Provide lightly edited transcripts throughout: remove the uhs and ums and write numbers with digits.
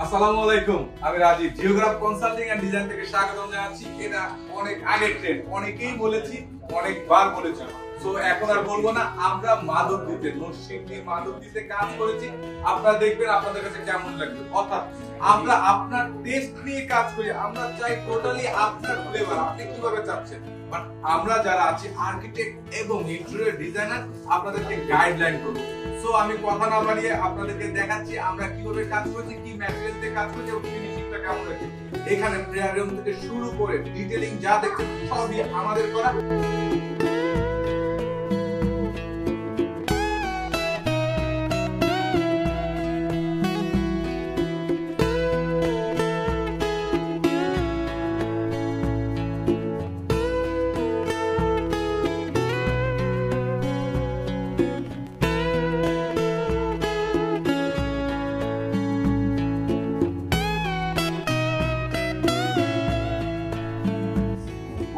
আসসালামু আলাইকুম, আমি রাজীব জিওগ্রাফ কনসাল্টিং এন্ড ডিজাইন থেকে স্বাগতম জানাচ্ছি। এটা অনেক আগের ট্রেন্ড, অনেকেই বলেছি, অনেকবার বলেছি। সো এখন আর বলবো না। আমরা মাধবদীতে নরসিংদী মাধবদীতে কাজ করেছি। আপনারা দেখবেন আপনাদের কাছে কেমন লাগবে। অর্থাৎ আমরা আপনার টেস্ট নিয়ে কাজ করি। আমরা চাই টোটালি আপনার ফ্লেভার, আপনি কিভাবে চাচ্ছেন। বাট আমরা যারা আছি আর্কিটেক্ট এবং ইন্টেরিয়র ডিজাইনার আপনাদেরকে গাইডলাইন করব। সো আমি কথা না বাড়িয়ে আপনাদেরকে দেখাচ্ছি আমরা কিভাবে কাজ করছি, কি ম্যাটেরিয়াল দিয়ে কাজ করছি এবং ফিনিশিংটা কেমন হয়েছে। এখানে প্রেয়ার রুম থেকে শুরু করে ডিটেইলিং যা দেখছেন সবই আমাদের করা।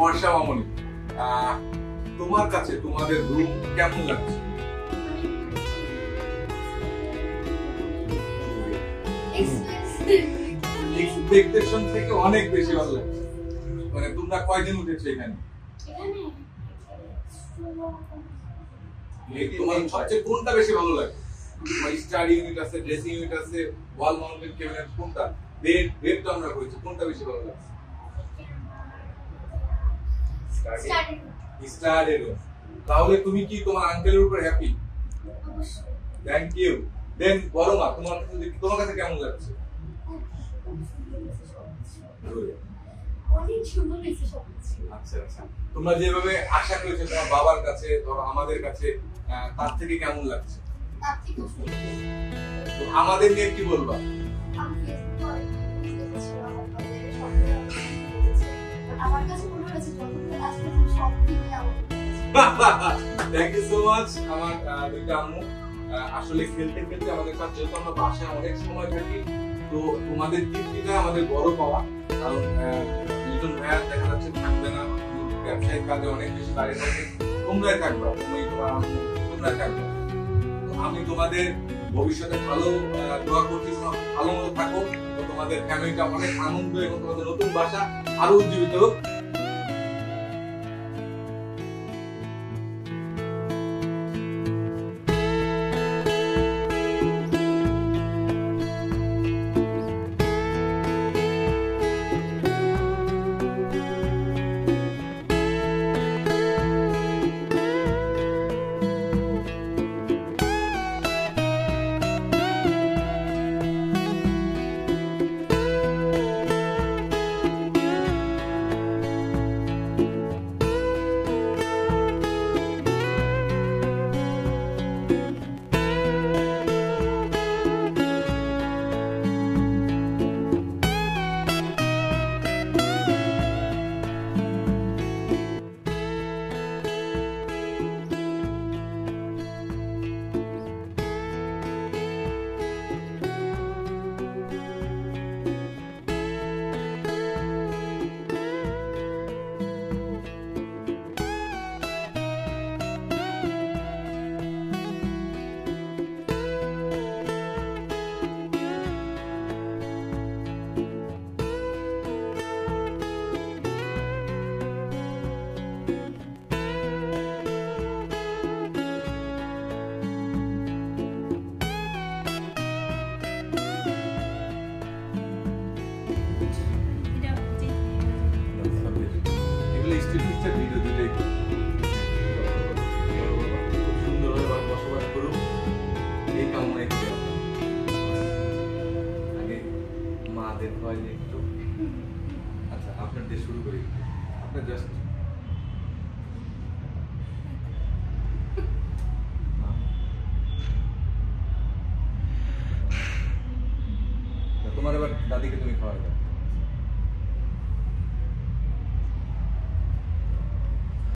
বর্ষা মামনি, তোমার কাছে তোমাদের রুম কেমন লাগছে? এক্সপেকটেশন থেকে অনেক বেশি ভালো লাগছে। মানে তোমরা কয়দিন উঠেছো এখানে? তোমার সবচেয়ে কোনটা বেশি ভালো লাগে? তোমার স্টাডি ইউনিট আছে, ড্রেসিং ইউনিট আছে, ওয়াল মাউন্টেড ক্যাবিনেট, কোনটা? বেডটা আমরা করেছি, কোনটা বেশি ভালো লাগছে? Study room. তাহলে তুমি কি তোমার আঙ্কেলের উপর হ্যাপি? Thank you. দেন বলো মা, তোমার কাছে কেমন লাগছে? আচ্ছা আচ্ছা, তোমরা যেভাবে আশা করেছো তোমার বাবার কাছে, ধরো আমাদের কাছে, তার থেকে কেমন লাগছে? তো আমাদের নিয়ে কি বলবা? আমার কাছে মনে হয়েছে থ্যাংক ইউ সো মাচ আমার দুইটা আম্মু। আসলে খেলতে খেলতে আমাদের কাছে, যেহেতু আমরা বাসায় অনেক সময় থাকি, তো তোমাদের তৃপ্তিটা আমাদের বড় পাওয়া। কারণ লিটন ভাইয়া দেখা যাচ্ছে থাকবে না, ব্যবসায়িক কাজে অনেক বেশি বাইরে থাকে। তোমরাই থাকবা, তুমি তোমার আম্মু তোমরাই থাকবা। তো আমি তোমাদের ভবিষ্যতে ভালো দোয়া করছি, তোমরা ভালো মতো থাকো। তো তোমাদের ফ্যামিলিটা অনেক আনন্দ এবং তোমাদের নতুন বাসা আরো উজ্জীবিত হোক। আচ্ছা, আপনার দিয়ে শুরু করি। আপনার জাস্ট তোমার এবার দাদিকে তুমি খাওয়াবে।